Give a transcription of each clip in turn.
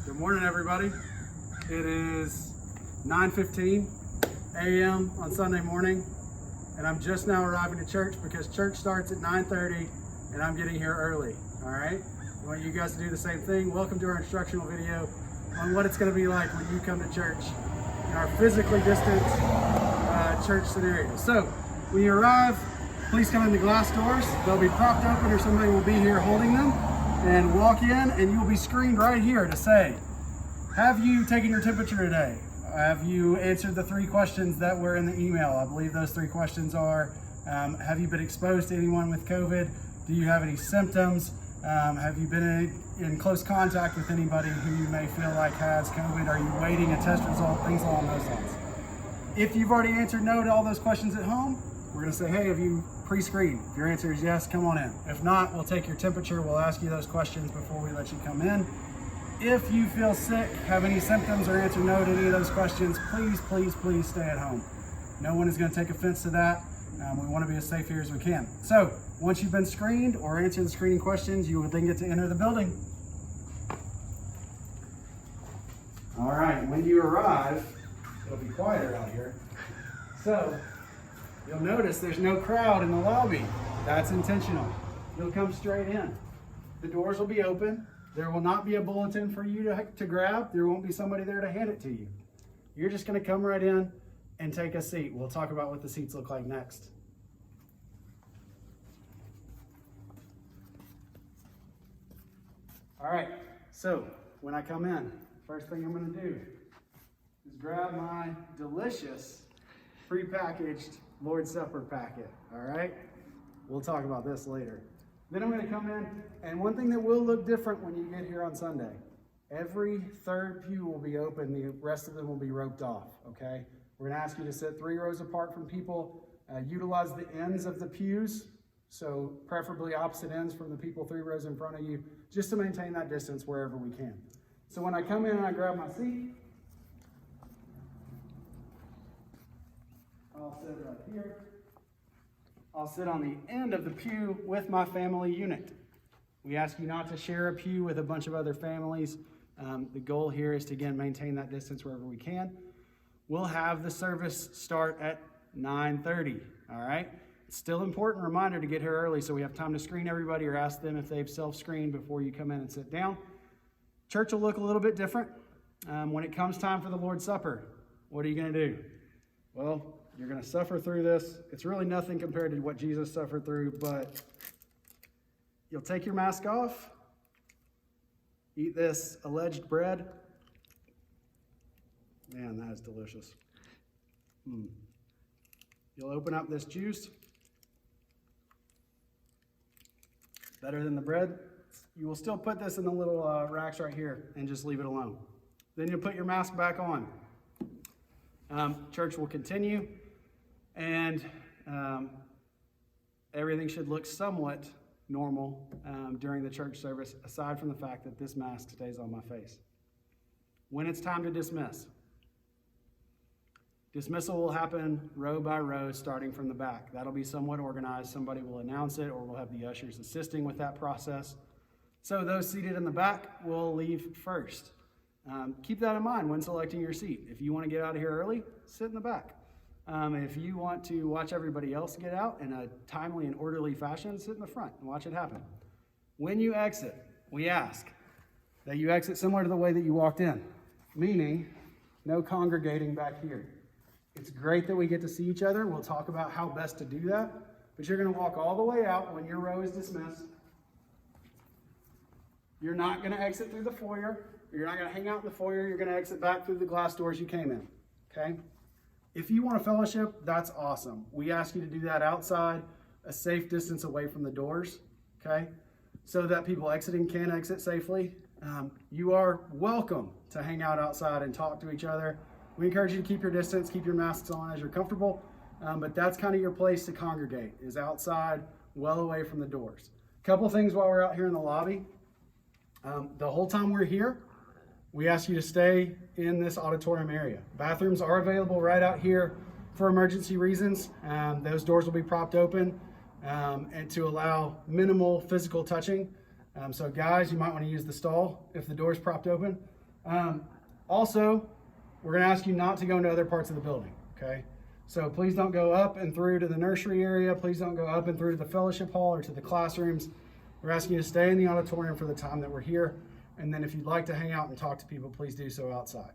Good morning, everybody. It is 9:15 a.m. on Sunday morning, and I'm just now arriving to church because church starts at 9:30, and I'm getting here early. All right? I want you guys to do the same thing. Welcome to our instructional video on what it's going to be like when you come to church in our physically distant church scenario. So, when you arrive, please come in the glass doors. They'll be propped open, or somebody will be here holding them. And walk in, and you'll be screened right here to say, have you taken your temperature today? Have you answered the 3 questions that were in the email? I believe those 3 questions are, have you been exposed to anyone with COVID? Do you have any symptoms? Have you been in close contact with anybody who you may feel like has COVID? Are you waiting a test result? Things along those lines. If you've already answered no to all those questions at home, we're going to say, hey, have you pre-screened? If your answer is yes, come on in. If not, we'll take your temperature. We'll ask you those questions before we let you come in. If you feel sick, have any symptoms, or answer no to any of those questions, please stay at home. No one is going to take offense to that. We want to be as safe here as we can. So once you've been screened or answered the screening questions, you will then get to enter the building. All right, when you arrive, it'll be quieter out here. So you'll notice there's no crowd in the lobby. That's intentional. You'll come straight in. The doors will be open. There will not be a bulletin for you to grab. There won't be somebody there to hand it to you. You're just going to come right in and take a seat. We'll talk about what the seats look like next. All right, so when I come in, first thing I'm going to do is grab my delicious prepackaged Lord's Supper packet, all right? We'll talk about this later. Then I'm going to come in, and one thing that will look different when you get here on Sunday, every third pew will be open, the rest of them will be roped off, okay? We're going to ask you to sit 3 rows apart from people, utilize the ends of the pews, so preferably opposite ends from the people 3 rows in front of you, just to maintain that distance wherever we can. So when I come in and I grab my seat, I'll sit right here. I'll sit on the end of the pew with my family unit. We ask you not to share a pew with a bunch of other families. The goal here is to, again, maintain that distance wherever we can. We'll have the service start at 9:30, all right? It's still an important reminder to get here early so we have time to screen everybody or ask them if they've self-screened before you come in and sit down. Church will look a little bit different. When it comes time for the Lord's Supper, what are you going to do? Well, you're going to suffer through this. It's really nothing compared to what Jesus suffered through, but you'll take your mask off, eat this alleged bread. Man, that is delicious. You'll open up this juice. Better than the bread. You will still put this in the little racks right here and just leave it alone. Then you'll put your mask back on. Church will continue. And everything should look somewhat normal during the church service, aside from the fact that this mask stays on my face. When it's time to dismiss, dismissal will happen row by row, starting from the back. That'll be somewhat organized. Somebody will announce it, or we'll have the ushers assisting with that process. So those seated in the back will leave first. Keep that in mind when selecting your seat. If you want to get out of here early, sit in the back. If you want to watch everybody else get out in a timely and orderly fashion, sit in the front and watch it happen. When you exit, we ask that you exit similar to the way that you walked in, meaning no congregating back here. It's great that we get to see each other. We'll talk about how best to do that, but you're going to walk all the way out when your row is dismissed. You're not going to exit through the foyer. You're not going to hang out in the foyer. You're going to exit back through the glass doors you came in, okay? If you want a fellowship, that's awesome. We ask you to do that outside, a safe distance away from the doors, okay? So that people exiting can exit safely. You are welcome to hang out outside and talk to each other. We encourage you to keep your distance, keep your masks on as you're comfortable, but that's kind of your place to congregate, is outside, well away from the doors. A couple things while we're out here in the lobby. The whole time we're here, we ask you to stay in this auditorium area. Bathrooms are available right out here for emergency reasons. Those doors will be propped open and to allow minimal physical touching. So guys, you might want to use the stall if the door's propped open. Also, we're going to ask you not to go into other parts of the building, okay? So please don't go up and through to the nursery area. Please don't go up and through to the fellowship hall or to the classrooms. We're asking you to stay in the auditorium for the time that we're here. And then if you'd like to hang out and talk to people, please do so outside.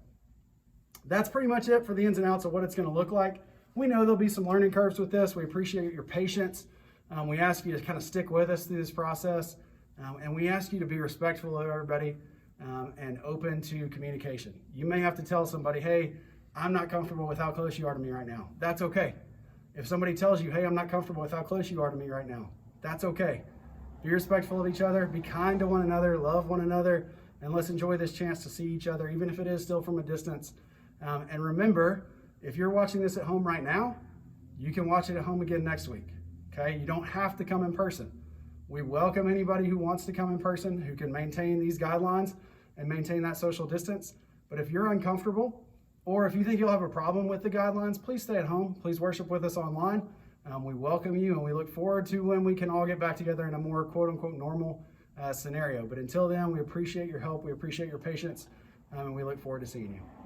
That's pretty much it for the ins and outs of what it's going to look like. We know there'll be some learning curves with this. We appreciate your patience. We ask you to kind of stick with us through this process. And we ask you to be respectful of everybody and open to communication. You may have to tell somebody, hey, I'm not comfortable with how close you are to me right now. That's okay. If somebody tells you, hey, I'm not comfortable with how close you are to me right now, that's okay. Be respectful of each other, be kind to one another, love one another, and let's enjoy this chance to see each other, even if it is still from a distance. And remember, if you're watching this at home right now, you can watch it at home again next week. Okay? You don't have to come in person. We welcome anybody who wants to come in person, who can maintain these guidelines and maintain that social distance. But if you're uncomfortable, or if you think you'll have a problem with the guidelines, please stay at home. Please worship with us online. We welcome you, and we look forward to when we can all get back together in a more quote-unquote normal scenario. But until then, we appreciate your help. We appreciate your patience, and we look forward to seeing you.